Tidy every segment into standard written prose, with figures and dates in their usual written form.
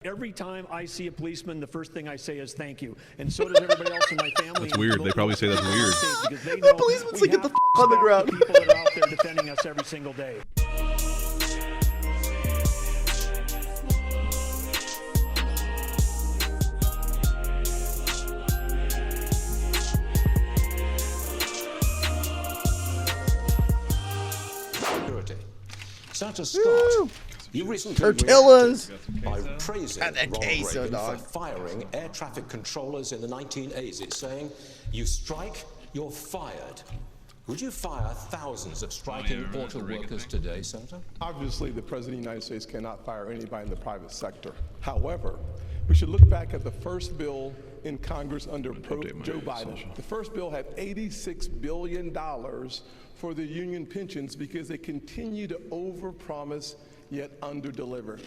Every time I see a policeman, the first thing I say is thank you. And so does everybody else in my family. That's weird. They probably say that's weird. The policeman's like, get the f on the ground. People that are out there defending us every single day. Such a start. You recently Tortillas by praising and that Ronald queso, Reagan dog. for firing air traffic controllers in the 1980s, saying, "You strike, you're fired." Would you fire thousands of striking auto workers today, Senator? Obviously, the President of the United States cannot fire anybody in the private sector. However, we should look back at the first bill in Congress under Joe Biden. The first bill had $86 billion for the union pensions because they continue to overpromise yet underdeliver.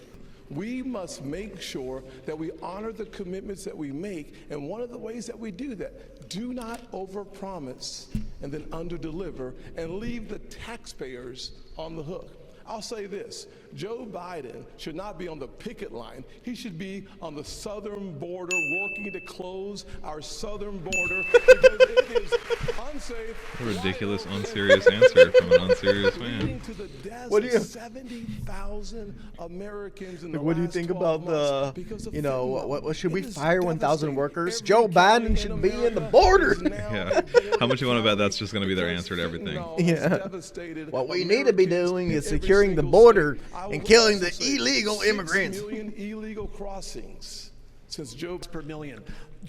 We must make sure that we honor the commitments that we make, and one of the ways that we do that, do not overpromise and then underdeliver and leave the taxpayers on the hook. I'll say this, Joe Biden should not be on the picket line. He should be on the southern border working to close our southern border because it is unsafe. A ridiculous, unserious answer from an unserious man. What do you 70,000 Americans in the What do you last think 12 about months the, because of you know, fentanyl. what should we It is fire 1,000 devastating. workers? Every Joe county Biden should be in the America border. is now Yeah. a border How much you want to bet county that's just going to be their answer to everything? because fentanyl has Yeah. devastated What we need to be Americans doing in is every securing the single border state. I and will killing also the say illegal 6 immigrants. million illegal crossings since Joe Per million.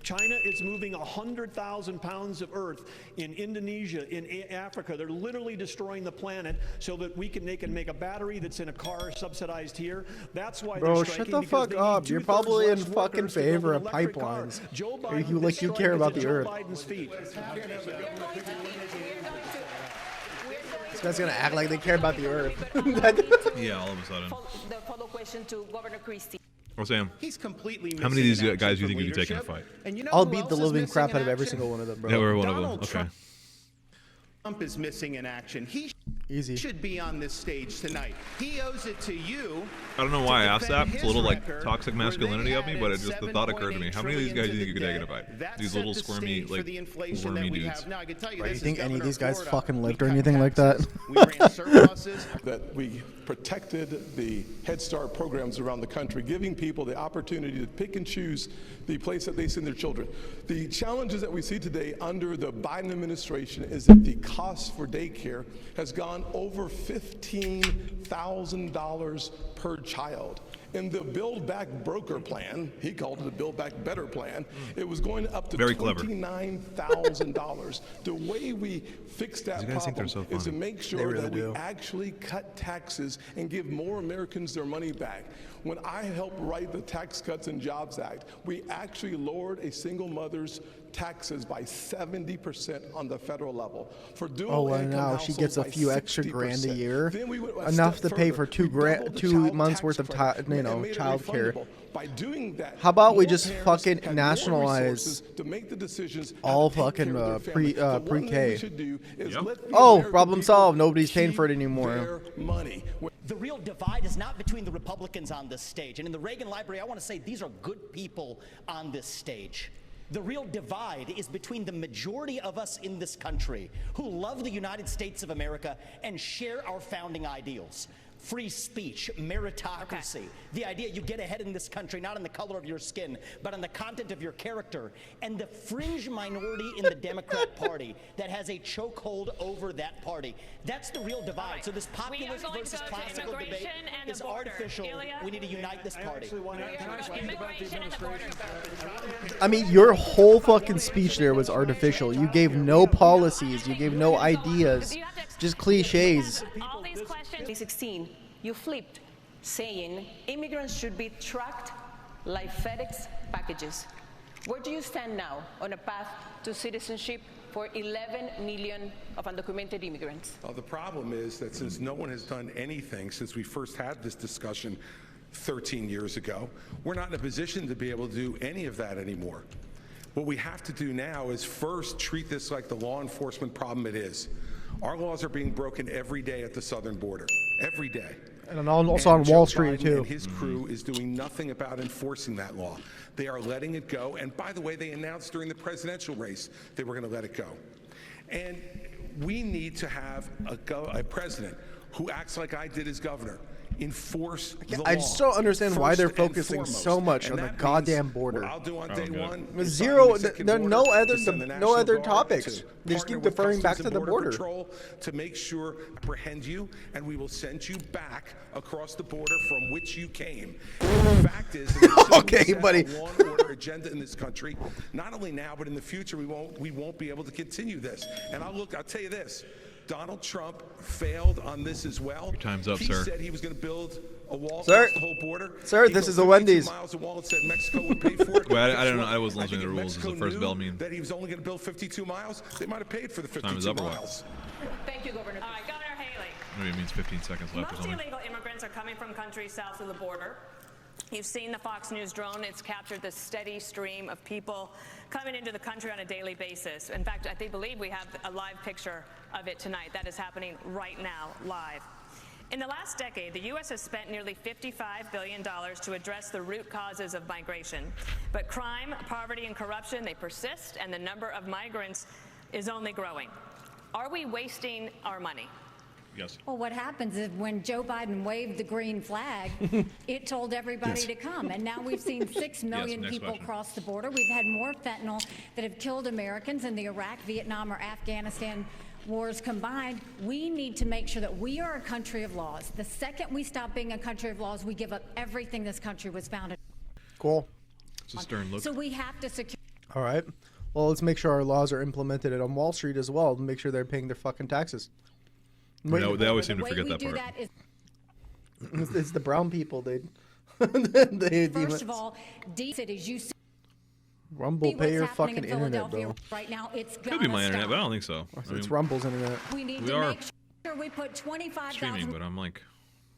China is moving 100,000 pounds of earth in Indonesia, in Africa. They're literally destroying the planet so that they can make a battery that's in a car subsidized here. That's why Bro, they're shut striking, the because fuck they need up. You're 2/3 probably in less fucking workers to build favor an of electric car. pipelines. Joe Or Biden you like you is care about the Joe earth. Biden's feet. This guy's gonna act like they care about the earth. Yeah, all of a sudden. The follow question to Governor Christie. Or Sam, He's completely how many of these missing in guys action do you think from you could take in a leadership. fight? And you know I'll who beat the else is living missing crap in out of every action? single one of them, bro. Yeah, we're one of them. Donald Okay. Trump is missing in action. He Easy. should be on this stage tonight. He owes it to you. I don't know why I asked that. defend It's a little his like record, toxic where masculinity they of me, but it just the thought occurred to me. added How many of these guys do you think you could take in a $7.8 fight? That These set little the squirmy, stage for like the inflation wormy that we dudes. have. Now I can tell you Right, this you think as any of Governor these guys Florida, fucking we lived or cut anything like that? taxes, We ran surpluses. that we protected the Head Start programs around the country, giving people the opportunity to pick and choose the place that they send their children. The challenges that we see today under the Biden administration is that the cost for daycare has gone over $15,000 per child. In the Build Back Broker plan, he called it a Build Back Better plan, it was going up to Very clever. $29,000. The way we fix that These guys think problem they're so is to funny. make They sure really that do. we actually cut taxes and give more Americans their money back. When I helped write the Tax Cuts and Jobs Act, we actually lowered a single mother's taxes by 70% on the federal level. For dual Oh, well, income now she households gets a by few extra grand a 60%. year. Then we went a Enough step to pay further. for 2 We doubled the 2 child months tax worth of credit and made it child care. refundable. By doing that, How about we more just parents fucking had more nationalize resources to make the decisions all how to take fucking, care of their pre- family. The one thing pre-K. we should do is Yep. let the Oh, American problem people solved. Nobody's paying for it keep anymore. their money. The real divide is not between the Republicans on this stage. And in the Reagan Library, I want to say these are good people on this stage. The real divide is between the majority of us in this country who love the United States of America and share our founding ideals. Free speech, meritocracy, the idea you get ahead in this country not on the color of your skin, but on the content of your character, and the fringe minority in the Democrat Party that has a chokehold over that party. That's the real divide. So this populist going to versus go to classical debate immigration and is the border. artificial. Ilya? We need to unite this party. Immigration and the border. I mean, your whole fucking speech there was artificial. You gave no policies. You gave no ideas. Just cliches. All these questions. 2016, you flipped, saying immigrants should be tracked like FedEx packages. Where do you stand now on a path to citizenship for 11 million of undocumented immigrants? The problem is that since no one has done anything since we first had this discussion 13 years ago, we're not in a position to be able to do any of that anymore. What we have to do now is first treat this like the law enforcement problem it is. Our laws are being broken every day at the southern border, every day. And also on Joe Wall Street, Biden too. And his crew is doing nothing about enforcing that law. They are letting it go. And by the way, they announced during the presidential race they were going to let it go. And we need to have a president who acts like I did as governor. Enforce the law. I just don't understand why they're first and focusing foremost. so much And on the that goddamn means border. What I'll do on day one With is zero, sign an executive there are no order other, to send the no National other Guard topics. to They just partner keep with deferring back Customs to and the border. Patrol to make sure apprehend you, and we will send you back across the border from which you came. The fact is, Okay, buddy. A law and order agenda in this country. Not only now, but in the future, we won't be able to continue this. And I'll tell you this. Donald Trump failed on this as well. Your time's up, he sir. He said he was going to build a wall Sir. across the whole border. Sir, He this built is a 52 Wendy's. miles of wall and said Mexico would pay for it. Well, I Guess don't know. what? I wasn't listening think to the if rules. Does Mexico the first knew bell mean? that he was only going to build 52 miles, they might have paid for the Time is 52 up or what? miles. Thank you, Governor. All right, Governor Haley. Maybe it means 15 seconds left or Most something. illegal immigrants are coming from countries south of the border. You've seen the Fox News drone. It's captured this steady stream of people coming into the country on a daily basis. In fact, I believe we have a live picture of it tonight. That is happening right now, live. In the last decade, the U.S. has spent nearly $55 billion to address the root causes of migration. But crime, poverty, and corruption, they persist, and the number of migrants is only growing. Are we wasting our money? Yes. Well, what happens is when Joe Biden waved the green flag, it told everybody Yes. to come. And now we've seen 6 million next people question. cross the border. We've had more fentanyl that have killed Americans in the Iraq, Vietnam, or Afghanistan wars combined. We need to make sure that we are a country of laws. The second we stop being a country of laws, we give up everything this country was founded Cool. It's a stern look. So we have to secure. All right. Well, let's make sure our laws are implemented on Wall Street as well. Make sure they're paying their fucking taxes. No, they always seem to The way forget we that do part. that is, It's the brown people, dude. first of all, D cities, you see Rumble, what's pay your happening fucking in internet, Philadelphia bro. right now. It's Could be my gotta internet, stop. but I don't think so. I It's mean, Rumble's internet. We need We to are make sure we put streaming, 25,000 but I'm like,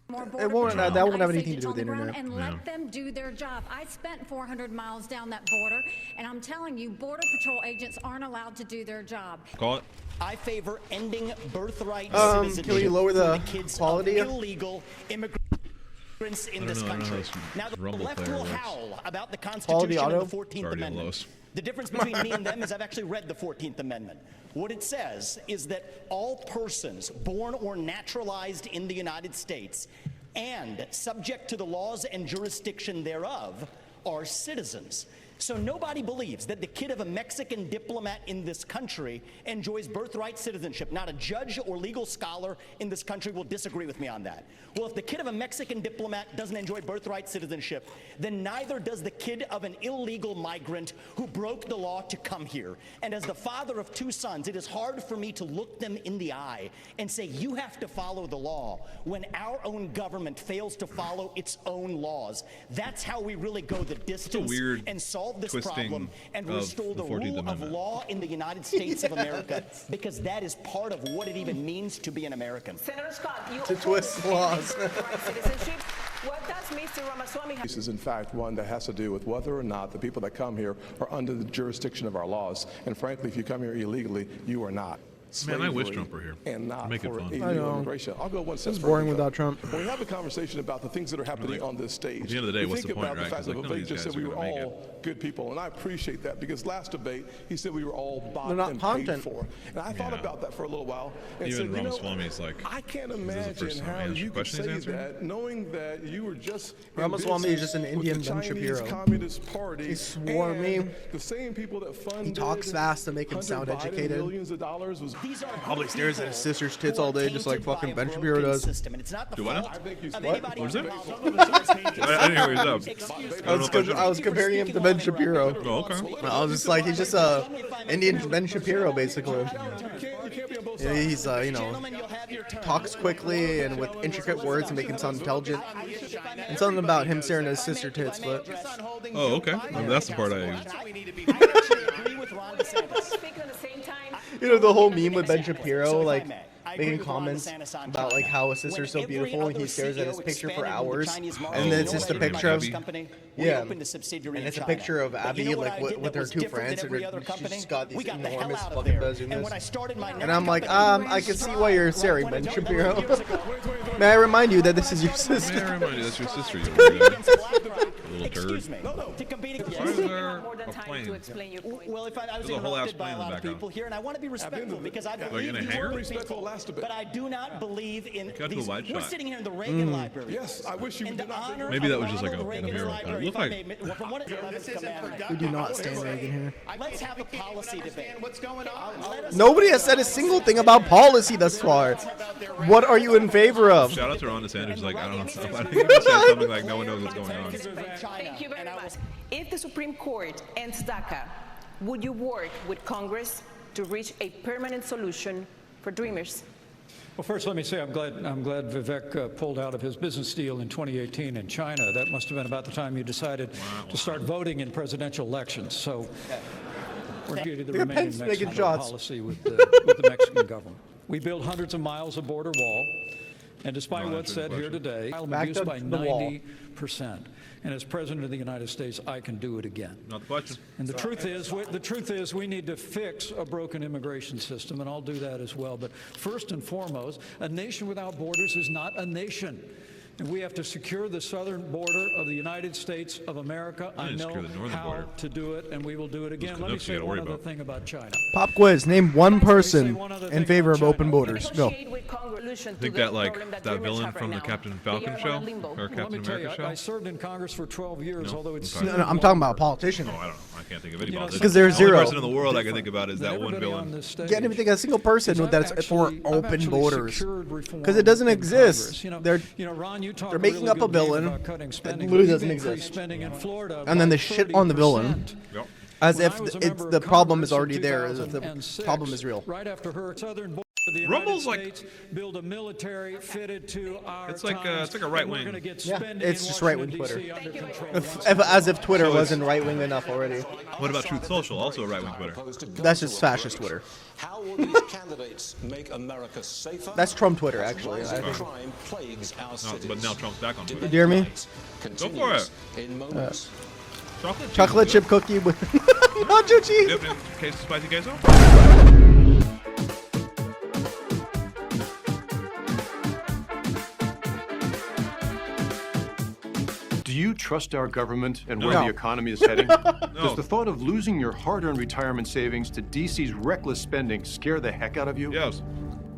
more It won't- border that won't have patrol anything to do with the agents on the ground internet. and Yeah. let them do their job. I spent 400 miles down that border, and I'm telling you, Border Patrol agents aren't allowed to do their job. call it. I favor ending birthright Can citizenship we lower the for kids quality? of illegal immigrants in this I don't know country. how Now, this the Rumble left player will works. howl about the Quality Constitution auto? and the 14th Already Amendment. Lowe's. The difference between me and them is I've actually read the 14th Amendment. What it says is that all persons born or naturalized in the United States and subject to the laws and jurisdiction thereof are citizens. So nobody believes that the kid of a Mexican diplomat in this country enjoys birthright citizenship. Not a judge or legal scholar in this country will disagree with me on that. Well, if the kid of a Mexican diplomat doesn't enjoy birthright citizenship, then neither does the kid of an illegal migrant who broke the law to come here. And as the father of 2 sons, it is hard for me to look them in the eye and say, you have to follow the law when our own government fails to follow its own laws. That's how we really go the distance weird and solve this twisting problem and of restore the the 14th rule of Amendment. law in the United States of America, because that is part of what it even means to be an American. Senator Scott, you To twist laws. birthright citizenship. What does Mr. Ramaswamy have? This is in fact one that has to do with whether or not the people that come here are under the jurisdiction of our laws. And frankly, if you come here illegally, you are not. Man, I wish Slavery Trump were here. And not Make it for fun. I illegal know. immigration. I'll go one step It's further, boring though. without Trump. When we have a conversation about the things that are happening on this stage, At the end of the day, we what's think the point, about right? the fact 'Cause, that like, none of Vivek these just guys said we are were gonna make all good people, and I appreciate that because last debate he said we were all bought They're not and content. paid for. And I thought Yeah. about that for a little while and Even said, you know, Ramaswamy's like, I can't this is the imagine first time how answer you could question he's say answering. that knowing that you were just in Ramaswamy is just an business with Indian the Ben Chinese Shapiro. Communist Party. He swore and me. The same people that funded He talks fast to make him Hunter sound Biden educated. millions of dollars was These are Probably stares at his people sister's tits who are all day, just like tainted by fucking a Ben broken Shapiro does. system, and it's not the Do I fault know? I think he's of what? anybody What is it? involved. I didn't hear what he said. Excuse me. I was comparing him to Ben Shapiro. Oh, okay. I was just like, he's just a Indian Ben Shapiro, basically. You can't be on both Yeah, sides. he's Gentlemen, you'll have your turn. talks quickly and with intricate words and make him sound intelligent. And something about him staring at his sister tits, but Oh, okay. Well, that's the part I. I actually agree with Ron DeSantis. Speaking at the same time. you know the whole meme with Ben Shapiro, like agree making with Ron comments DeSantis on about China. like how his sister's When so every beautiful, and he other stares at his CEO picture for expanded the hours, Chinese market, and then you it's know just what a I did picture with of my company? We yeah, opened a subsidiary and in it's a China. picture of But Abby you know what like I did with that her was two different friends, than and every other she's company? just got these We got the hell enormous out of fucking there. bazookas. And when I started my And I'm like, company, I can see Strive, why you're right Sari when Ben I joined Shapiro. years ago. May I remind you that this is your May I sister? remind you that's your sister, you little turd. Excuse me. To compete against. Why is You there have more than a time plane? to explain your point. Well, if I was There's a whole ass interrupted by plane a in the lot of background. people here, and I want to be respectful because I Like believe in a in hangar? working Respectful people, last a bit. but I do not believe in Cut to a these. wide We're shot. sitting here in the Reagan Library. Yes, I wish you In did not honor Maybe that of was just like Ronald a Reagan's video library, Look if I like- may, from what is 11th commandment. We do not stand Reagan here. Let's have a policy debate. What's going on? Nobody has said a single thing about policy thus far. What are you in favor of? Shout out to Ron DeSantis. Like, I don't know. I think he just said something like, no one knows what's going on. Thank you very much. If the Supreme Court ends DACA, would you work with Congress to reach a permanent solution for Dreamers? Well, first, let me say I'm glad Vivek pulled out of his business deal in 2018 in China. That must have been about the time you decided to start voting in presidential elections. So we're due to the remaining Pence making Mexican shots. policy with the Mexican government. We built hundreds of miles of border wall, and despite what's said here today, I'm Back abused to by the wall. 90%. And as President of the United States, I can do it again. Not the question. And the truth is, we need to fix a broken immigration system, and I'll do that as well. But first and foremost, a nation without borders is not a nation. And we have to secure the southern border of the United States of America. I know how to do it, and we will do it again. Let me say one other thing about China. Pop quiz. Name one person in favor of open borders. Go. I think that that villain from the Captain Falcon show or Let me Captain tell you, America show. I served in Congress for 12 years, although it's Okay. No, I'm talking about a politician. Oh, I don't know. I can't think of any politician. Because there's The only zero. person in the world I can think about is that one villain. Can't even think of a single person that's for open actually borders. secured reform Because it doesn't in exist. Congress. They're Ron, you talk they're a making really up a good game villain about cutting that spending, literally but doesn't you've increased exist. spending in Florida And then by they shit on the villain. 30%. Yep. As When if I was a it's member the of problem is Congress in already there. As if the 2006, problem is real. Right after her southern border, the United Rumble's like- States build a military fitted to our It's like, times, it's like a and right we're wing. gonna get Yeah, spending it's in just right-wing Washington, Twitter. D.C. under control. As if Twitter So it's- wasn't right wing enough already. What about Truth Social? Also a right-wing Twitter. That's just fascist Twitter. How will these candidates make America safer? That's Trump Twitter, actually. Rising I think. crime plagues our No, cities. but now Trump's back on Twitter. You hear me? Go for it. In moments. Chocolate chip cookie with nacho cheese. Yep, and case of spicy queso. Do you trust our government and where No. the economy is heading? Does the thought of losing your hard-earned retirement savings to DC's reckless spending scare the heck out of you? Yes.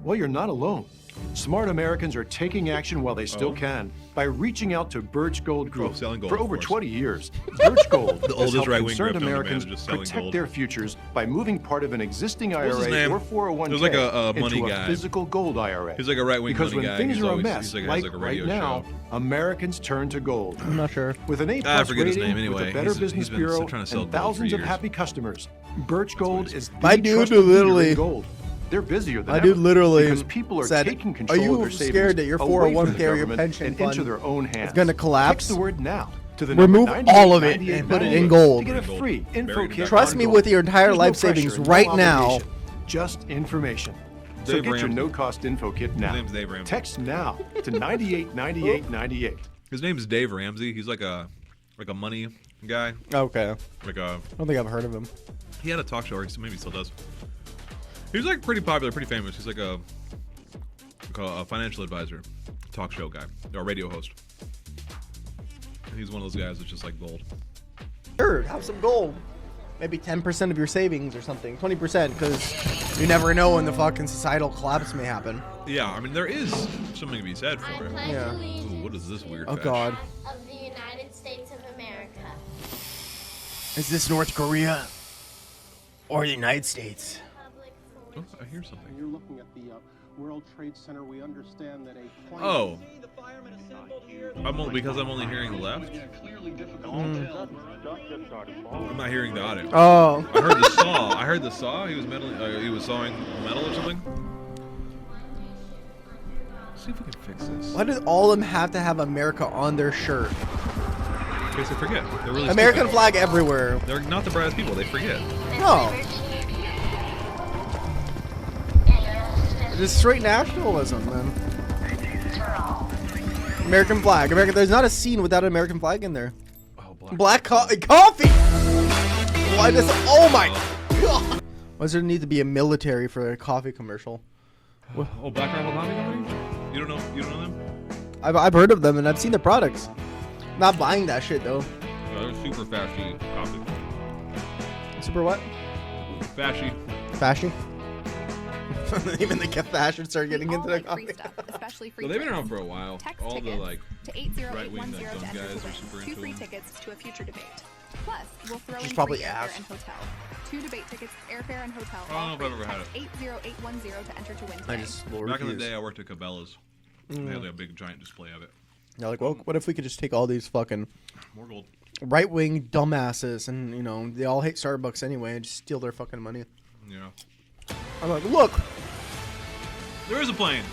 Well, you're not alone. Smart Americans are taking action while they still can by reaching out to Birch Gold Group. selling gold, For of over course. 20 years, Birch Gold The has oldest helped right-wing concerned crypto on the Americans planet, just selling protect gold. their futures by moving part of an existing What was his IRA name? or 401k There's like a money into guy. a physical gold IRA. He's like a right-wing Because money when guy. things He's are a always- mess, he's like- has like like a right radio now, show. Americans turn to gold. I'm not sure. With an A+ I forget his rating, name anyway. with a Better He's Business been Bureau, trying to sell and gold for thousands of years. happy customers, Birch Gold is My the dude trusted leader in literally- gold. They're busier than My ever dude literally because people are said, taking "Are control you of their savings scared that your away 401k from the or your government pension and into fund their own hands. is gonna collapse? Text the word now to the Remove number all of it 9898 and put it in gold. to get a free info kit Trust on me gold. with your entire There's life no pressure savings and no right now. obligation, just information. So Dave get your Ramsey. no-cost info kit now. name's Dave Ramsey. Text now to 989898. His name's Dave Ramsey. He's like a money guy. Okay. Like a I don't think I've heard of him. he had a talk show, or maybe he still does. He was like pretty popular, pretty famous. He's like a financial advisor, talk show guy, or radio host. And he's one of those guys that's just like gold. Sure, have some gold. Maybe 10% of your savings or something. 20%, because you never know when the fucking societal collapse may happen. Yeah, I mean there is something to be said for it. Yeah. Ooh, what is this weird? Oh fetch? God. Of the United States of America. Is this North Korea or the United States? Oh, I hear something. You're looking at the World Trade Center. We understand that a plane. Oh. Because I'm only hearing the left. I'm not hearing the audio. Oh. I heard the saw. I heard the saw. He was he was sawing metal or something. Let's see if we can fix this. Why did all of them have to have America on their shirt? In case they forget. They're really American stupid. flag everywhere. They're not the brightest people. They forget. No. Just straight nationalism, man. American flag. There's not a scene without an American flag in there. Oh, black coffee. Why does? Oh my god. Why does there need to be a military for a coffee commercial? Oh, Black Rifle Coffee Company? You don't know them? I've heard of them and I've seen their products. Not buying that shit though. They're super fashy coffee. Super what? Fashy. Fashy? Even the fashion started getting into the coffee. Especially free So they've been around for a while. Text All the tickets like to right-wing 80810 like, to dumb enter guys to are win. super 2 into free them. tickets to a future debate. Plus, we'll throw She's in probably free ass. airfare and hotel. 2 debate tickets, airfare and hotel. I don't know if I've ever had Text 80810 to enter to win I today. just Back in the day, I worked at Cabela's. They had like a big giant display of it. They're like, well, what if we could just take all these fucking More gold. right-wing dumbasses and, you know, they all hate Starbucks anyway and just steal their fucking money. Yeah. I'm like, look. There is a plane.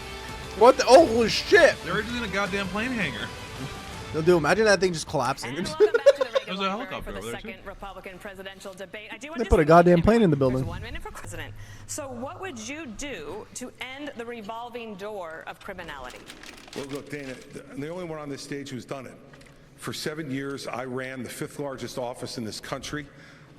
What the? Oh, holy shit. They're just in a goddamn plane hangar. They'll do. Imagine that thing just collapsing. There's a helicopter over there, too. Republican presidential debate. I do want They to put a goddamn plane in the There's building. 1 minute for president. So what would you do to end the revolving door of criminality? Well, look, Dana, I'm the only one on this stage who's done it. For 7 years, I ran the 5th largest office in this country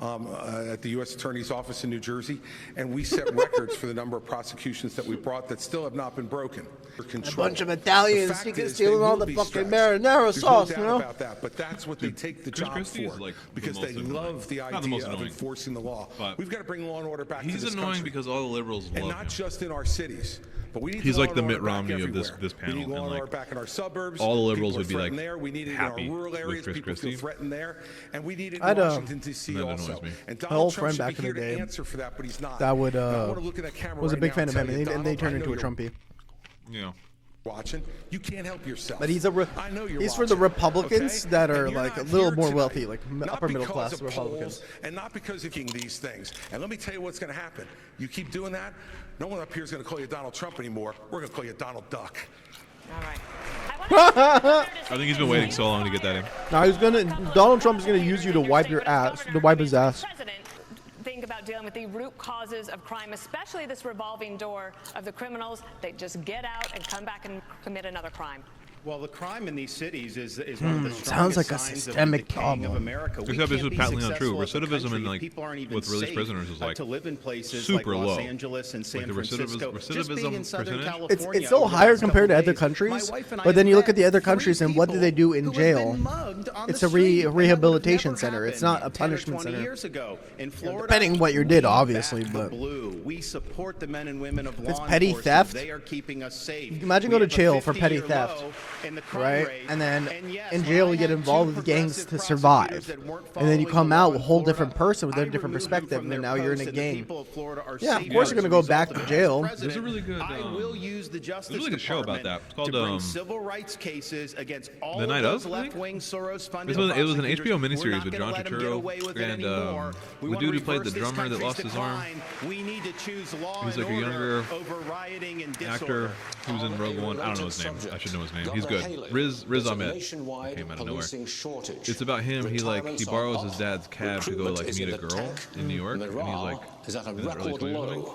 at the U.S. Attorney's Office in New Jersey, and we set records for the number of prosecutions that we brought that still have not been broken. A bunch of Italians stealing all the fucking marinara sauce, no you doubt know? about that, but that's what they take the Chris job Christie is, for, like, the because most they annoying. love the Not the idea most of annoying, enforcing the law. but We've got to bring law and order back to He's this annoying country. because all the liberals And love not him. just in our cities, but we need He's law like and the order Mitt back Romney of this everywhere. panel, We need law and, and like, order back in our suburbs. all the liberals People would be, are like, threatened there. We need it in happy our rural with areas. Chris People Christie. feel threatened there, and we need it I had in a- Washington D.C. That also. annoys me. And My Donald old Trump friend should back be in here the to day answer for that, but he's not. That would, Now, I want to look at that camera was a right big now fan and of tell him, you, and they Donald, turned I into a know you're Trumpy. Yeah. Watching, you can't help yourself. But he's I know you're he's for the watching, Republicans okay? that are And you're like a not little here more tonight, wealthy, like not upper middle because class of Republicans. polls, and not because of these things. And let me tell you what's going to happen. You keep doing that, no one up here is going to call you Donald Trump anymore. We're going to call you Donald Duck. All right. I think he's been waiting so long to get that in. Now he's gonna. Donald Trump is gonna use you to wipe your ass, to wipe his ass. Think about dealing with the root causes of crime, especially this revolving door of the criminals. They just get out and come back and commit another crime. Well, the crime in these cities is one of the strongest sounds like a signs systemic of the decaying problem. of America. We Except this can't is be patently not true. successful as a Recidivism country in, if like, people aren't even with released safe, prisoners is, like, to live in places super like Los low. Angeles and San Like, the Francisco. Just being in recidivism Southern percentage? California. It's still over the higher last compared to couple other days, countries, my wife and I but then have you look met at the other 3 countries and what do they do in people who have been jail? mugged on It's the a street, and that would have rehabilitation never center. It's happened not a 10 or punishment 20 center. years ago. In Florida, Depending on what you did, we obviously, back but the blue. We support the men and women of it's law petty enforcement. theft. They are keeping us safe. Imagine We go to have a jail for petty 50-year theft, low in the crime right? rate. And then yes, in when jail I you get had involved 2 with gangs to progressive survive, prosecutors that weren't and then you following come the law out in a whole Florida, different person with I a different removed them perspective, from and their now you're in a posts, and the gang. people of Florida are Yeah, of safe course you're as gonna a go result back of to it. jail. As There's a really good, I will use the Justice there's a really good show about Department that. It's called, to bring civil rights cases against all The of Night those Of, I think? left-wing Soros-funded It was an prosecutors. HBO We're miniseries not with gonna John let them get Turturro away with it and anymore. We the wanna dude who played the reverse this drummer that country's lost his arm. decline. We need to choose law He's and like a order younger over rioting and disorder. actor who was in Rogue One. I don't know his name. I should know his name. He's good. Riz Ahmed came out of nowhere. It's about him. He borrows his dad's cab to go like meet a girl in New York, and he's like in his early 20s, I think.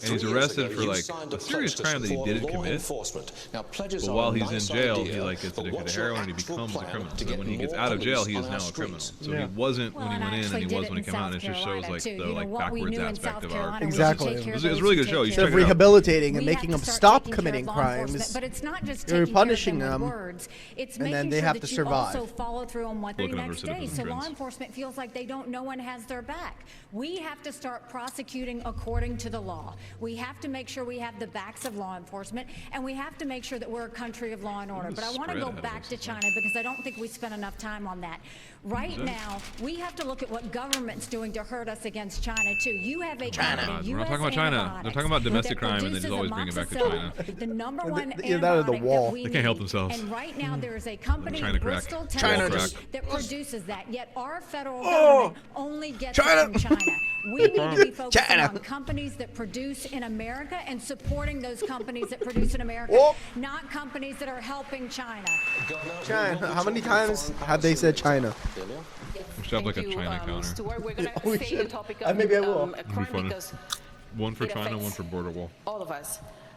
And he's arrested for like a serious crime that he didn't commit. But while he's in jail, he like gets addicted to heroin and he becomes a criminal. So when he gets out of jail, he is now a criminal. So he wasn't when he went in, and he was when he came out. And it just shows like the like backwards aspect of our Exactly. It's a really good show. You should Instead check of it out. rehabilitating and We making have them to start stop taking care of committing law crimes, enforcement, but it's not just you're taking care of punishing them with them, words. It's and making then they sure have that to you survive. also follow through on what they Looking at next day. recidivism So law trends. enforcement feels like they don't. No one has their back. We have to start prosecuting according to the law. We have to make sure we have the backs of law enforcement, and we have to make sure that we're a country of law and order. But I want to spread go ahead of back us, to China because I don't think we spent enough time on that. Right now, we have to look at what government's doing to hurt us against China too. You have a company, We're not talking about US China. Antibiotics, They're talking about domestic that crime, and they just produces always bring it back to amoxicillin, China. the number one Either that or the antibiotic wall. that we They can't help need. themselves. And right now there is a company, China crack. Bristol China Technology, crack. that produces that. Yet our federal Oh! government only gets China. it from China. We need to be focusing China. on companies that produce in America and supporting those companies that produce in America, Oh! not companies that are helping China. China. How many times have they said China? We should have like a Thank you, China counter. Stuart. We're going We to stay should. the topic Maybe I of will. It'd be crime funny. because One for it China, affects one for border wall. all of us.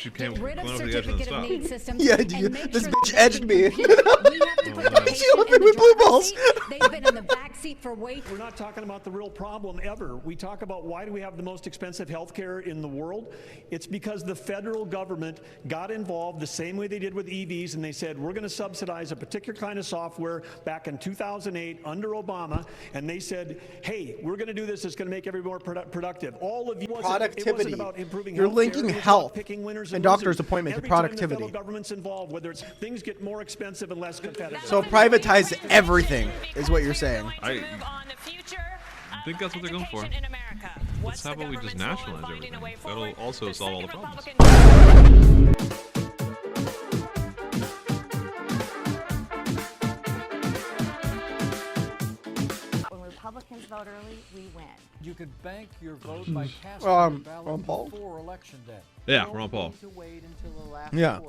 she came get rid of over the edge and certificate of need stopped. systems. Yeah, and dude, make this sure bitch that they edged can me. compete. We have to put the She patient left in me with the blue driver's balls. seat. They've been in the back seat for way. We're not talking about the real problem ever. We talk about why do we have the most expensive health care in the world? It's because the federal government got involved the same way they did with EVs, and they said, we're going to subsidize a particular kind of software back in 2008 under Obama, and they said, hey, we're going to do this. It's going to make everyone more productive. All of you, Productivity. It wasn't about improving You're healthcare. linking It was about health picking winners and losers. doctor's appointment to Every time productivity. the federal government's involved, whether it's things get more expensive and less competitive. So privatize everything is what you're saying. I think that's what they're going for. Let's how about we just nationalize everything? That'll also solve all the problems. When Republicans vote early, we win. You could bank your vote by casting Ron your ballot Paul? before Election Day. Yeah, Ron Paul. Yeah.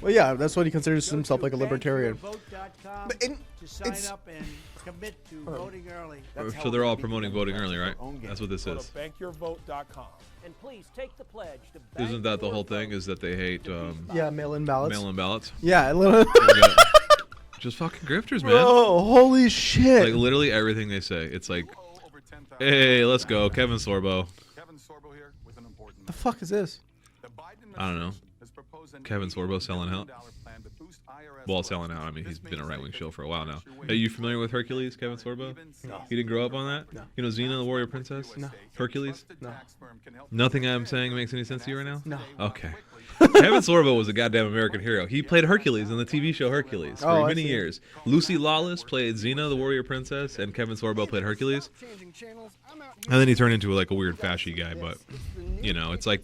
Well, yeah, that's what he considers himself, like a libertarian. But to sign up and commit to voting early. So they're all promoting voting early, right? That's what this is. Bankyourvote.com. And please take the pledge to Isn't that the whole thing? Is that they hate Yeah, mail-in ballots. mail-in ballots? Yeah, literally. Just fucking grifters, man. Bro, holy shit. Like literally everything they say. It's like, hey, let's go, Kevin Sorbo. The fuck is this? I don't know. Kevin Sorbo selling out. Well, selling out. I mean, he's been a right-wing show for a while now. Are you familiar with Hercules, Kevin Sorbo? No. You didn't grow up on that? No. You know Xena, the warrior princess? No. Hercules? No. Nothing I'm saying makes any sense to you right now? No. Okay. Kevin Sorbo was a goddamn American hero. He played Hercules in the TV show Hercules for many years. Lucy Lawless played Xena, the warrior princess, and Kevin Sorbo played Hercules. And then he turned into like a weird fashy guy, but you know, it's like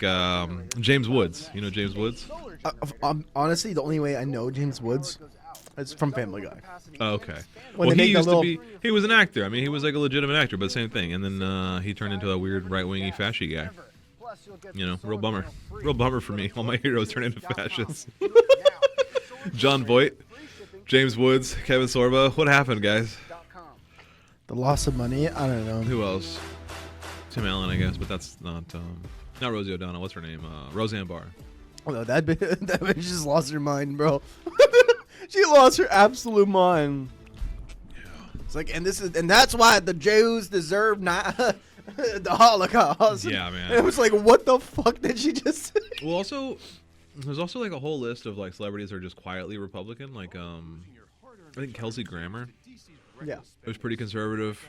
James Woods. You know James Woods? Honestly, the only way I know James Woods is from Family Guy. Oh, okay. When Well, they he make that used to be. He was an actor. I mean, he was like a legitimate actor, but same thing. And then he turned into a weird right-wingy fashy guy. You know, real bummer. Real bummer for me. All my heroes turn into fascists. John Voight, James Woods, Kevin Sorbo. What happened, guys? The loss of money? I don't know. Who else? Tim Allen, I guess, but that's not Rosie O'Donnell. What's her name? Roseanne Barr. Oh, no, that bitch just lost her mind, bro. She lost her absolute mind. Yeah. It's like, and that's why the Jews deserve not the Holocaust. Yeah, man. And it was like, what the fuck did she just say? Well, also, there's also like a whole list of like celebrities that are just quietly Republican. Like, I think Kelsey Grammer. Yeah. It was pretty conservative.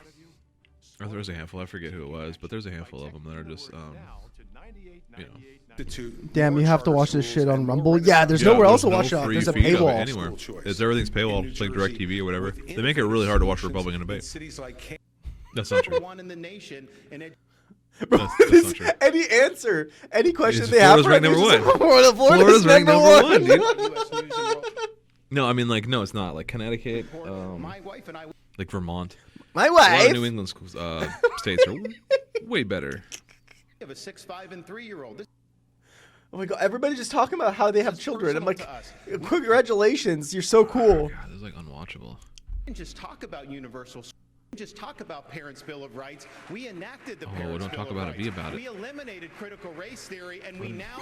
Or there was a handful. I forget who it was, but there's a handful of them that are just, you know. Damn, you have to watch this shit on Rumble. Yeah, there's nowhere else to watch it on. There's a paywall. Anywhere. It's everything's paywall. It's like DirecTV or whatever. They make it really hard to watch Republican debate. That's not true. One in the nation, and it. That's not true. Any answer, any question It's they have Florida's for ranked number one. Florida's ranked number one. Dude. No, I mean like no, it's not. Like Connecticut, like Vermont. My A lot wife. of New England schools, states are way better. You have a 6'5" and 3-year-old. Oh my god, everybody's just talking about how they have children. I'm like, congratulations, you're so cool. God, this is like unwatchable. And just talk about universal. Just talk about Parents' Bill of Rights. We enacted the Oh, Parents' don't Bill talk of about it, Rights. be about it. We eliminated critical race theory, and we now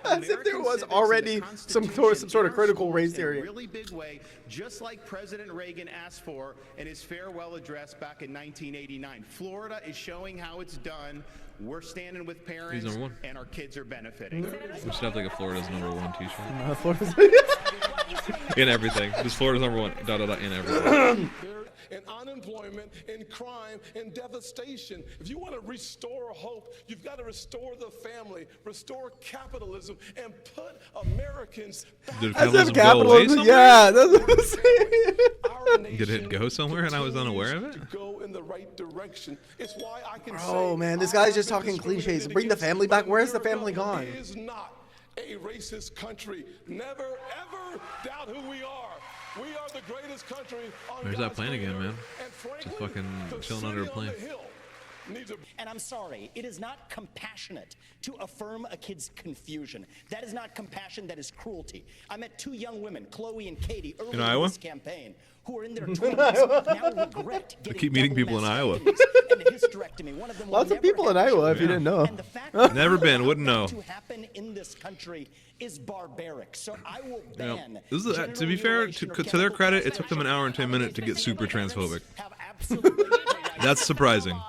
As if there was already some sort of critical race theory. in a really big way, just like President Reagan asked for in his farewell address back in 1989. Florida is showing how it's done. We're standing with parents, number one. and our kids are benefiting. We should have like a Florida's number one T-shirt. Florida's in everything. Just Florida's number one. In everything. And unemployment and crime and devastation. If you want to restore hope, you've got to restore the family, restore capitalism, and put Americans back. Did As if capitalism go away capitalism, somewhere? yeah, that's what I'm saying. Did it go somewhere and I was unaware of it? Go in the right direction. It's why I can Oh man, this guy's just talking cliches. Bring the family back. Where's the family gone? It is not a racist country. Never, ever doubt who we are. We are the greatest country on There's that God's plane again, earth. man. And frankly, Just fucking the chilling city under a on plane. the hill needs a And I'm sorry, it is not compassionate to affirm a kid's confusion. That is not compassion, that is cruelty. I met two young women, Chloe and Katie, early in Iowa? this campaign, who are in their 20s, now regret I getting keep meeting double people in Iowa. mastectomies and a hysterectomy. One of them will Lots of never people in have Iowa, if you children. didn't know. And the fact that Never been, wouldn't know. to happen in this country is barbaric. So I will You know, ban this is, to be fair, to their credit, it took them an hour and 10 minutes to get super transphobic. That's surprising,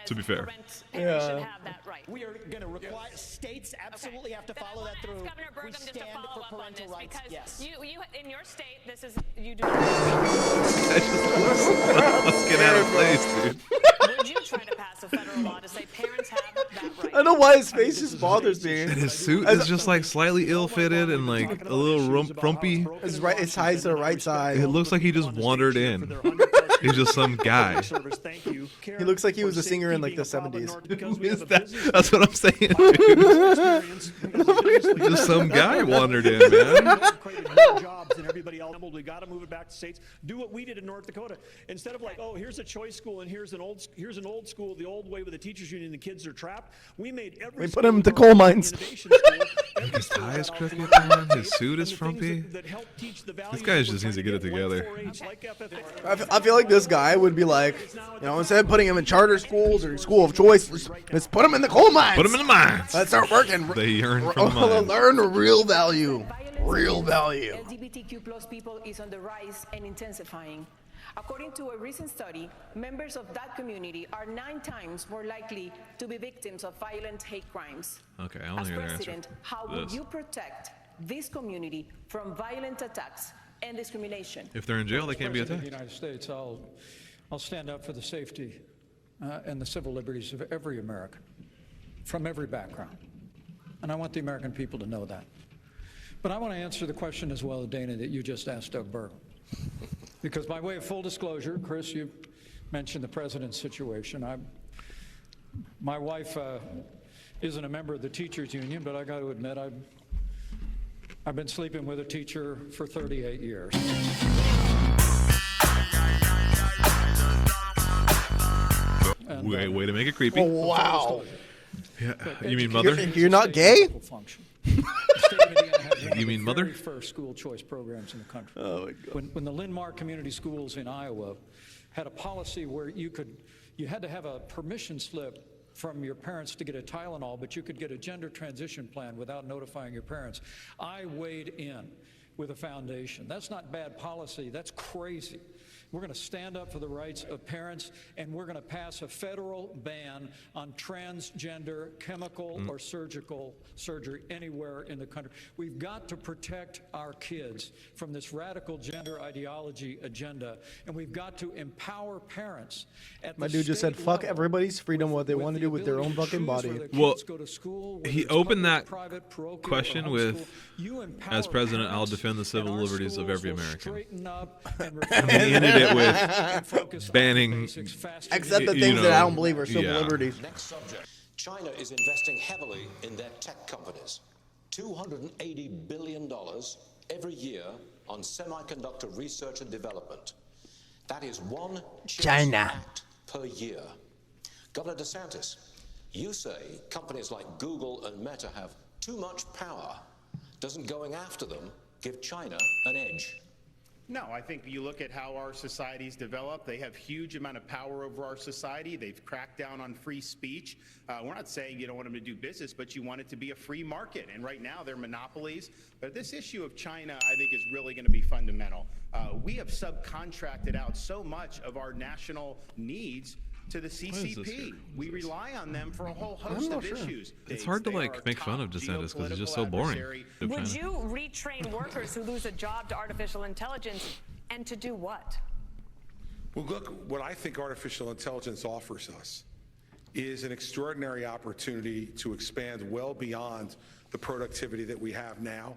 to be fair. Yeah. We are going to require states absolutely have to follow that through. Governor We Burgum just to stand follow for up on parental this rights. because Yes. you in your state, this is you do. Let's get out of place, dude. Would you try to pass a federal law to say parents have that right? I don't know why his face just bothers me. And his suit is just like slightly ill-fitted and like a little frumpy. His ties to the right side. It looks like he just wandered in. He's just some guy. He looks like he was a singer in like the 70s. That's what I'm saying. Just some guy wandered in, man. Created more jobs than everybody else. We got to move it back to states. Do what we did in North Dakota. Instead of like, oh, here's a choice school and here's an old school, the old way with the teachers union, the kids are trapped. We made every. We put him to coal mines. His tie is crooked, man. His suit is frumpy. This guy just needs to get it together. I feel like this guy would be like, instead of putting him in charter schools or school of choice, let's put him in the coal mines. Put him in the mines. Let's start working. They earn from the mines. Learn real value. Real value. LGBTQ plus people is on the rise and intensifying. According to a recent study, members of that community are 9 times more likely to be victims of violent hate crimes. Okay, I want As to hear the answer. president, how would you protect this community from violent attacks and discrimination? If they're in jail, they can't be President of attacked. the United States, I'll stand up for the safety and the civil liberties of every American, from every background. And I want the American people to know that. But I want to answer the question as well, Dana, that you just asked Doug Burgum. Because by way of full disclosure, Chris, you mentioned the president's situation. My wife isn't a member of the teachers union, but I got to admit, I've been sleeping with a teacher for 38 years. Way to make it creepy. Oh, wow. Yeah. You mean mother? You're not gay? You mean mother? Very first school choice programs in the country. Oh my God. When the Linn-Mar Community Schools in Iowa had a policy where you had to have a permission slip from your parents to get a Tylenol, but you could get a gender transition plan without notifying your parents. I weighed in with a foundation. That's not bad policy. That's crazy. We're going to stand up for the rights of parents, and we're going to pass a federal ban on transgender chemical or surgical surgery anywhere in the country. We've got to protect our kids from this radical gender ideology agenda, and we've got to empower parents. My dude just said, fuck everybody's freedom, what they want to do with their own fucking body. Well, he opened that question with, as president, I'll defend the civil liberties of every American. And he ended it with banning, except the things that I don't believe are civil liberties. Next subject. China is investing heavily in their tech companies. $280 billion every year on semiconductor research and development. That is one China act per year. Governor DeSantis, you say companies like Google and Meta have too much power. Doesn't going after them give China an edge? No, I think you look at how our societies develop, they have huge amount of power over our society. They've cracked down on free speech. We're not saying you don't want them to do business, but you want it to be a free market. And right now they're monopolies. But this issue of China, I think, is really going to be fundamental. We have subcontracted out so much of our national needs to the CCP. We rely on them for a whole host of issues. It's hard to like make fun of DeSantis because he's just so boring. Would you retrain workers who lose a job to artificial intelligence, and to do what? Well, look, what I think artificial intelligence offers us is an extraordinary opportunity to expand well beyond the productivity that we have now,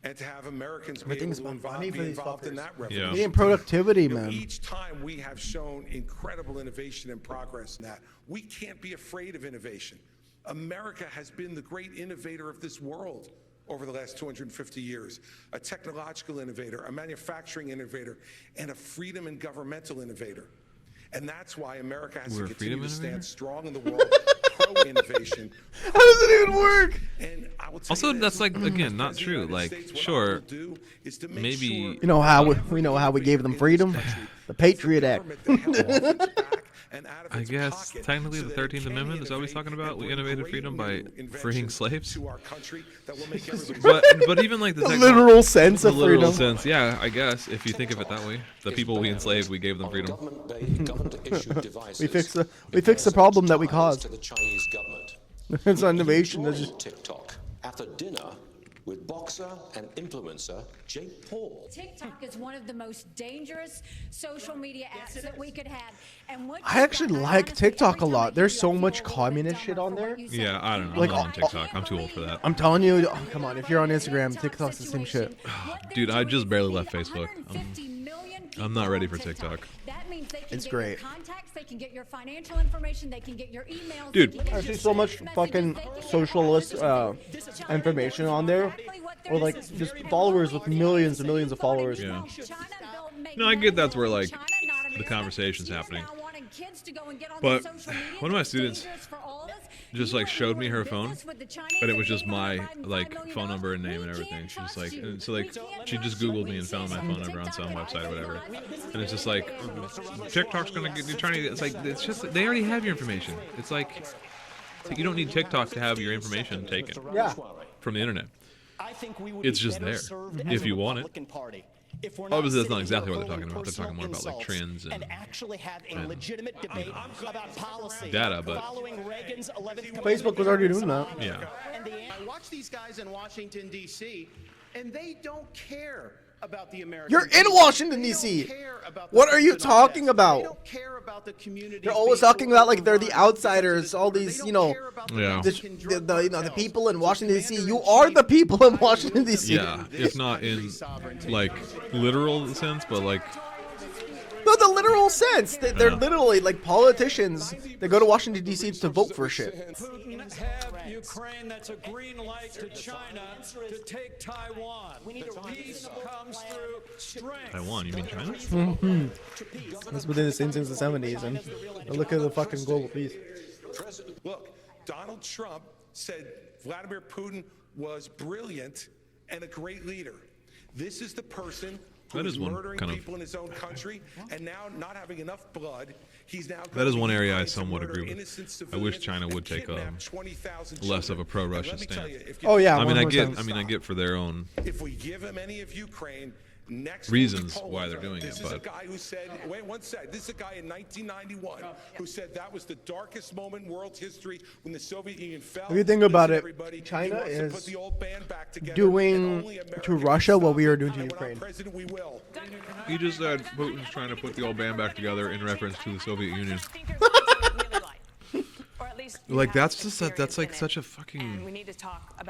and to have Americans be able to be involved in that revolution. Yeah. Productivity, man. Each time we have shown incredible innovation and progress in that. We can't be afraid of innovation. America has been the great innovator of this world over the last 250 years, a technological innovator, a manufacturing innovator, and a freedom and governmental innovator. And that's why America has to continue to stand strong in the world, pro-innovation. How does it even work? And I will tell Also, you that's like, again, not true. Like, sure, maybe... You know how we gave them freedom? The Patriot Act. and out of I its guess pocket technically so the that it 13th can Amendment is that what he's talking about? and We bring innovated great freedom by new freeing inventions slaves. to our country that will make everybody But even like the The literal sense the of literal freedom. sense, yeah, I guess if you think of it that way, the people we enslaved, we gave them freedom. We fix the problem that we caused. to the Chinese government. It's not innovation. That's just TikTok after dinner with boxer and influencer Jake Paul. TikTok is one of the most dangerous social media apps that we could have. And what I actually like TikTok a lot. There's so much communist shit on there. Yeah, I don't know. Like, I'm not on TikTok. I'm too old for that. I'm telling you, oh, come on. If you're on Instagram, TikTok's the same shit. Dude, I just barely left Facebook. I'm not ready for TikTok. That means they can It's get great. your contacts, they can get your financial information, they can get your emails. Dude. they can get I your see so much text fucking messages, they can get socialist all this information on there, or like just followers with millions and millions of followers. Yeah. No, I get that's where like the conversation's happening. But one of my students just like showed me her phone, but it was just my like phone number and name and everything. She was like, and so like she just Googled me and found my phone number on some website or whatever. And it's just like TikTok's gonna get you trying to. It's like it's just they already have your information. It's like you don't need TikTok to have your information taken. Yeah. From the internet. I think we would It's be just better there served if as a you want it. Republican Party if we're Obviously, that's not sitting exactly here what they're talking hurling about. They're talking more about like personal trends insults and actually have a and- legitimate debate about policy. Data, but- Following Reagan's 11th Facebook was already doing that. Yeah. I watch these guys in Washington, D.C., and they don't care about the American You're in people. Washington, They D.C. don't care about the What are you people talking that- about? They don't care about the communities They're always being talking about like they're the overrun outsiders. All these, you know, Yeah. the you know the people in Washington D.C. You are the people in Washington D.C. Yeah, if not in like literal sense, but like No, the literal sense. They're Yeah. literally like politicians. They go to Washington D.C. to vote for shit. Putin have Ukraine, that's a green light to China to take Taiwan. The peace comes through strength. Taiwan. You mean China? Mm-hmm. That's within the since the 70s, and look at the fucking global peace. Look, Donald Trump said Vladimir Putin was brilliant and a great leader. This is the person who That is is one murdering kind of- people in his own country, and now not having enough blood, he's now. That is going one to area I Ukraine to somewhat murder agree with. innocent I wish civilians China would and take kidnap 20,000 less of a children. pro-Russian And let me tell stance. you, if you- Oh, yeah, I mean, I 100%. get for their own If we give him any of Ukraine, next reasons will be why Poland. they're doing This it, is a but guy who said, wait one sec, this is a guy in 1991 who said that was the darkest moment in world history when the Soviet Union fell. If you think about Listen, it, everybody, he China wants to is put the old band back together, and doing only to America Russia can what stop we are it. doing to And when I'm Ukraine. president, we will. he just said Putin's trying to put the old band back together in reference to the Soviet Union. Like that's just that's like such a fucking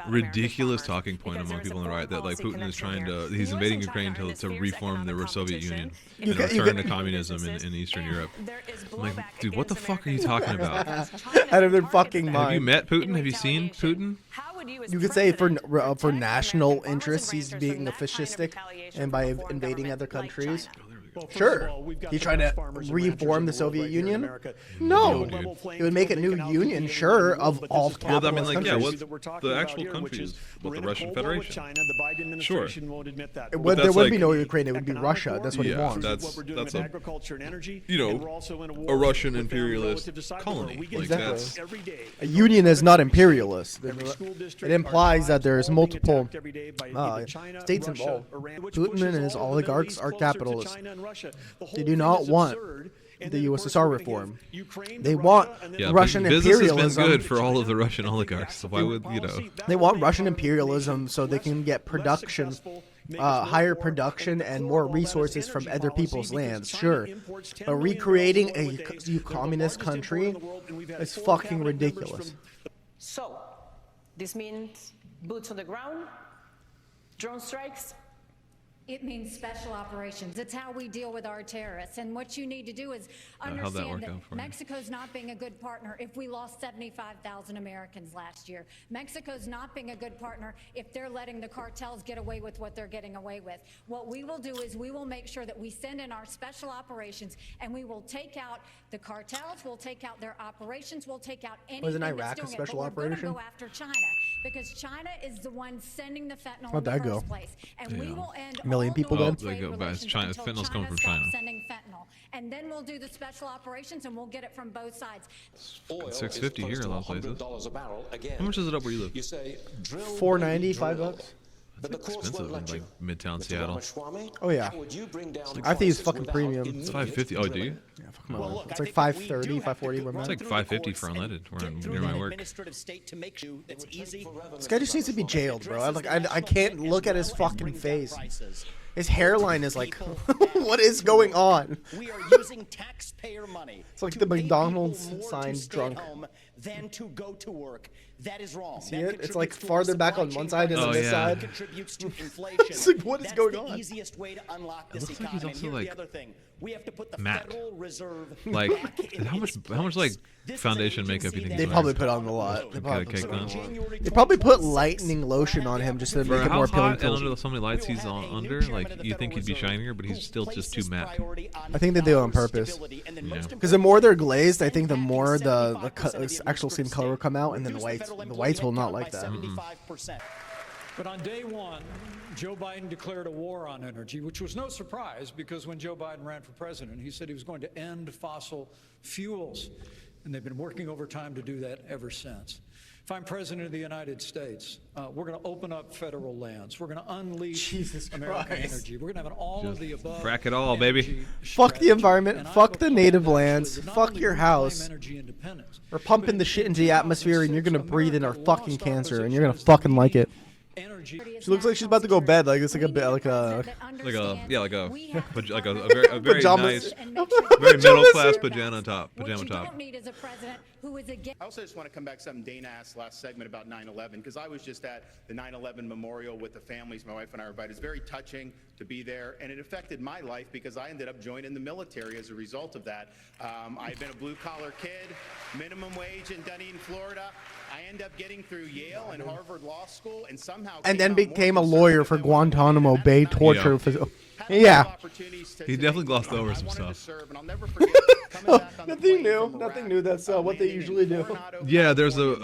ridiculous talking point among people on the right that like Putin is trying to he's invading Ukraine to reform the Soviet Union and return to communism in Eastern Europe. I'm like, dude, what the fuck are you talking about? Out of their fucking mind. Have you met Putin? Have you seen Putin? You could say for national interests, he's being fascistic, and by invading other countries. Sure. He tried to reform the Soviet Union? No. He would make a new union, sure, of all capitalist Well, I mean, like, yeah, countries. what the actual countries, what the Russian Federation. China, the Biden administration won't admit that. There would like- be no Ukraine. It would be Russia. That's what he Yeah, wants. that's what we're doing that's in a agriculture and energy, you and we're know also in a a war Russian with them imperialist relative to cyber war. colony. We get Like Exactly. that's every day. A union is not imperialist. Every school district, It implies that there's all being multiple attacked every day by either China, states Russia, involved. Iran, which Putin pushes and his all of the Middle oligarchs East are closer to capitalists. China and Russia. The whole They do thing not is want absurd. And the then, of course, USSR we're gonna give reform. Ukraine They to want Russia, and then yeah, Russian business imperialism. has been good for all of the Russian oligarchs. So why would you know? They want Russian imperialism so they can get production, higher production and more resources from other people's lands. Sure, but recreating a communist country is fucking ridiculous. So, this means boots on the ground, drone strikes. It means special operations. It's how we deal with our terrorists. And what you need to do is how'd that understand work that out for you? Mexico's not being a good partner if we lost 75,000 Americans last year. Mexico's not being a good partner if they're letting the cartels get away with what they're getting away with. What we will do is we will make sure that we send in our special operations and we will take out the cartels, we'll take out their operations, we'll take out anything Wasn't that's Iraq a doing it. special But we're gonna operation? go after China because China is the one sending the fentanyl How'd in the that go? first place. And we Yeah. will end A million all people normal dead? Oh, they trade go by relations China. until Fentanyl's coming from stops China. sending fentanyl. and then we'll do the special operations, and we'll get it from both sides. Oil is $6.50 here close a to lot of places. $100 a barrel again. How much is it up where you live? You say, drill, $4.90, baby, $5 drill. bucks. But the courts Expensive won't in let like you. Midtown Mr. Seattle. Ramaswamy, Oh, yeah. how would you bring down the I think it's prices fucking without premium. It's immediate $5.50. Oh, do you? drilling? Yeah, fucking Well, hell. look, It's I like think we do $5.30, have to $5.40 go where I'm It's at. like through the $5.50 courts for and unleaded where get I'm through near the my work. administrative state to make sure that's easy. This guy just needs to be jailed, bro. I can't look at his fucking face. His hairline is like, what is going on? We are using taxpayer money. It's like to the pay McDonald's people more sign to stay drunk. home than to go to work. That is wrong. See That it? It's like contributes to farther our back supply on chain one side and crisis. on this side. Contributes to inflation. It's like, what is That's going the on? easiest way to unlock this looks like he's economy. also, And here's like, the other thing. We have to put the matte. Federal Reserve Like, back in how much its like place. This is foundation an makeup you agency think They he's probably wearing? put on a lot. They Got probably a cake put on a on? lot. They probably put lightning lotion on him just to For make it how more appealing hot to and him. under so many lights he's on under, like you think he'd be shinier, but he's still just too matte. I think they do it on purpose. Yeah. Because the more they're glazed, I think the more the actual skin color will come out, and then the whites will not like that. But on day one, Joe Biden declared a war on energy, which was no surprise because when Joe Biden ran for president, he said he was going to end fossil fuels. And they've been working overtime to do that ever since. If I'm president of the United States, we're going to open up federal lands. We're going to unleash American energy. We're going to have an all of the above. Crack it all, baby. Fuck the environment. And Fuck I'm the a native proponent, lands. actually, to not Fuck only your reclaim house. energy independence, We're pumping the shit into the atmosphere, and you're gonna breathe in our America fucking lost cancer, and opposition you're gonna as the fucking like it. energy. She looks like she's about to go to bed. Like it's like a bit like a very Pajamas. nice, very middle class pajama top. I also just want to come back to something Dana asked last segment about 9/11, because I was just at the 9/11 memorial with the families my wife and I were invited. It's very touching to be there, and it affected my life because I ended up joining the military as a result of that. I've been a blue-collar kid, minimum wage in Dunedin, Florida. I ended up getting through Yale and Harvard Law School, and somehow And came then out more became a lawyer for Guantanamo Bay torture. Yeah. Yeah. He definitely glossed over some stuff. Nothing new. Nothing new. That's what they usually do. Yeah, there's a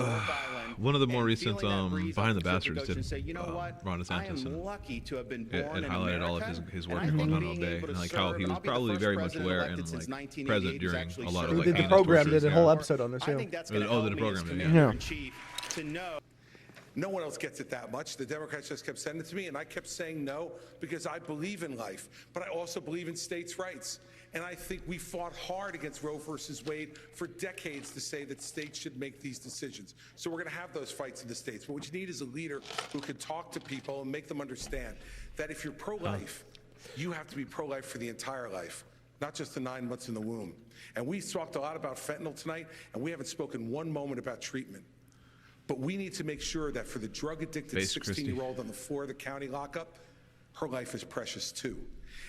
one of the more recent Behind the Bastards did Ron DeSantis, and lucky to have been it born in highlighted all of his work and at I think Guantanamo being Bay, able to and like how serve, he and was I'll be the probably first very much president aware elected and since like 1988 present who's during actually a lot of Who like did the heinous program? tortures, Did a yeah. whole episode on this I too. think that's going to Oh, help did a me program, as yeah. commander in chief to know. No one else gets it that much. The Democrats just kept sending it to me, and I kept saying no because I believe in life, but I also believe in states' rights. And I think we fought hard against Roe versus Wade for decades to say that states should make these decisions. So we're going to have those fights in the states. But what you need is a leader who can talk to people and make them understand that if you're pro-life, you have to be pro-life for the entire life, not just the 9 months in the womb. And we talked a lot about fentanyl tonight, and we haven't spoken one moment about treatment. But we need to make sure that for the drug-addicted 16-year-old on the floor of the county lockup, her life is precious too.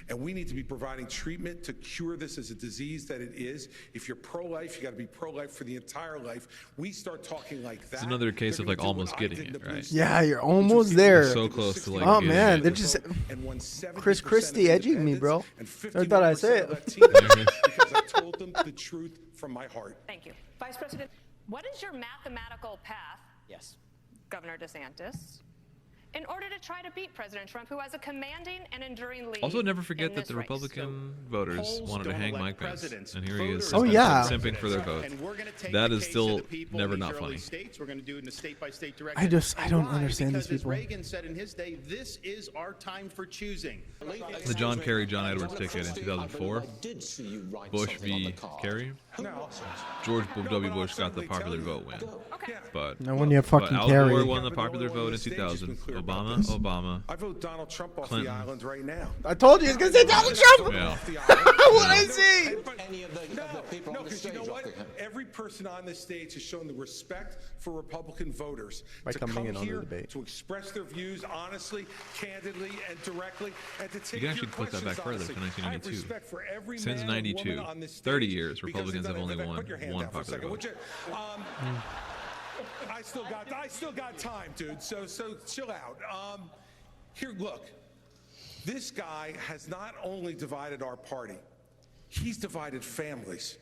And we need to be providing treatment to cure this as a disease that it is. If you're pro-life, you got to be pro-life for the entire life. We start talking like that. It's another case they're of like gonna do almost what I getting did in it, the blue right? state. Yeah, you're almost there. So close to like. Oh getting man, it. they're just And when 70% Chris Christie of edging me, bro. independents I and thought I'd say 51% of it. Latinos, because I told them the truth from my heart. Thank you. Vice President, what is your mathematical path, Yes. Governor DeSantis, in order to try to beat President Trump, who has a commanding and enduring lead? Also, never forget in that this the race? Republican voters polls wanted to don't hang elect Mike Pence, presidents. and here he is Oh, yeah. simping for their vote. And we're gonna take That the is case still of the people never in not these early funny. States. We're going to do it in a state-by-state direction. I don't Why? understand these Because people. As Reagan said in his day, this is our time for choosing. The John Kerry, John Edwards ticket in 2004. Bush v. Kerry. George W. Bush got the popular vote win. But No, when you have fucking Al Kerry. Gore won the popular vote in 2000. Obama. I vote Donald Trump off Clinton. the island right now. I told you he's gonna say Donald Trump. Yeah. What I see? Any of the people No, on the because you stage know what? offer him. Every person on this stage has shown the respect for Republican voters By to coming come in on the here debate. to express their views honestly, candidly, and directly, and to take You can actually your put that back questions further to honestly. I have 1992. respect for every Since man and 92, woman on this stage 30 years, because Republicans they've have done only everything. won Put your hand one down for a popular second, vote. would you? I still got time, dude. So chill out. Here, look. This guy has not only divided our party, he's divided families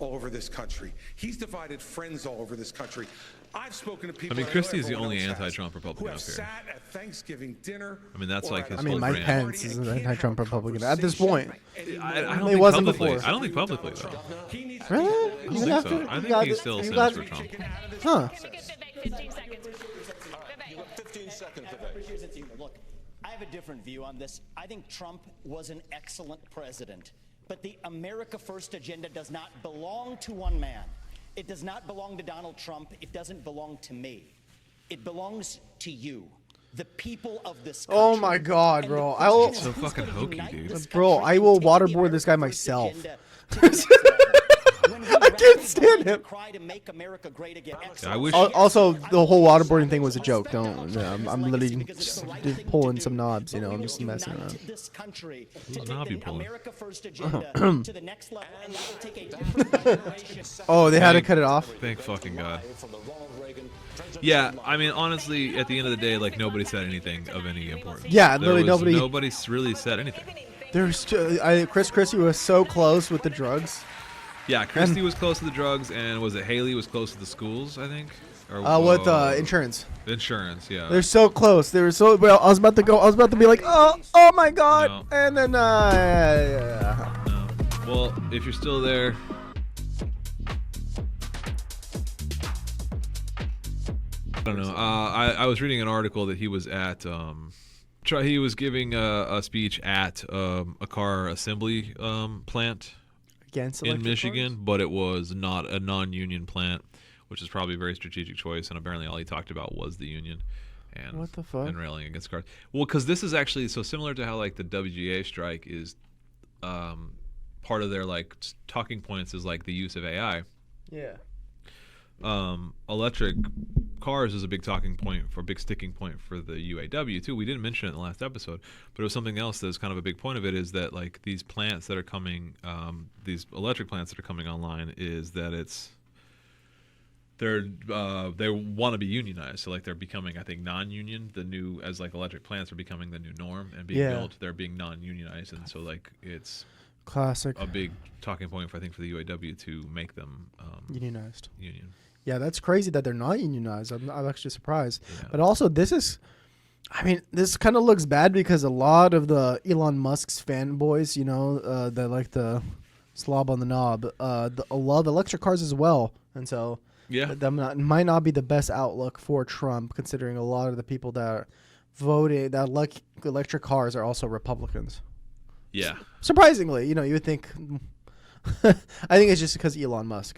all over this country. He's divided friends all over this country. I've spoken to people. I mean, that I know Christie's the everyone only else has, anti-Trump Republican who have up here. sat at Thanksgiving dinner. I mean, that's or like at his a whole Mike brand. Pence is an anti-Trump Republican at this conversation point. I don't He think wasn't publicly. before. I don't think publicly though. Really? I don't think so. I think he still stands for Trump. Huh. 15 seconds. You have 15 seconds, I appreciate it. Look, I have a different view on this. I think Trump was an excellent president, but the America First agenda does not belong to one man. It does not belong to Donald Trump. It doesn't belong to me. It belongs to you, the people of this country. Oh my God, bro! I will. So fucking hokey, dude. Bro, I will waterboard this guy myself. I can't stand him. I wish. Also, the whole waterboarding thing was a joke. Don't. Yeah, I'm literally just pulling some knobs. You know, I'm just messing around. This country Whose knob you pulling? America First agenda to the next level, and that will take a different generation. Oh, they had to cut it off. Thank fucking God. Yeah, I mean, honestly, at the end of the day, like nobody said anything of any importance. Yeah, literally nobody. Nobody really said anything. There's Chris Christie was so close with the drugs. Yeah, Christie was close to the drugs, and was it Haley was close to the schools? I think. Or With insurance. Insurance, yeah. They're so close. They were so well. I was about to be like, oh my God, No. and then yeah. No. Well, if you're still there. I don't know. I was reading an article that he was at. He was giving a speech at a car assembly plant Against in electric Michigan, cars? but it was not a non-union plant, which is probably a very strategic choice. And apparently, all he talked about was the union. And, What the fuck? And railing against cars. Well, because this is actually so similar to how like the WGA strike is part of their like talking points is like the use of AI. Yeah. Electric cars is a big talking point for a big sticking point for the UAW too. We didn't mention it in the last episode, but it was something else that's kind of a big point of it is that like these plants that are coming, these electric plants that are coming online is that they want to be unionized. So like they're becoming, I think, non-union. The new as like electric plants are becoming the new norm and being built. They're being non-unionized, and so like it's classic a big talking point for I think for the UAW to make them unionized. Union. Yeah, that's crazy that they're not unionized. I'm actually surprised. Yeah. But also, this kind of looks bad because a lot of the Elon Musk's fanboys, you know, that like the slob on the knob, love electric cars as well. And so that might not be the best outlook for Trump, considering a lot of the people that voted that like electric cars are also Republicans. Yeah. Surprisingly, you know, you would think. I think it's just because Elon Musk.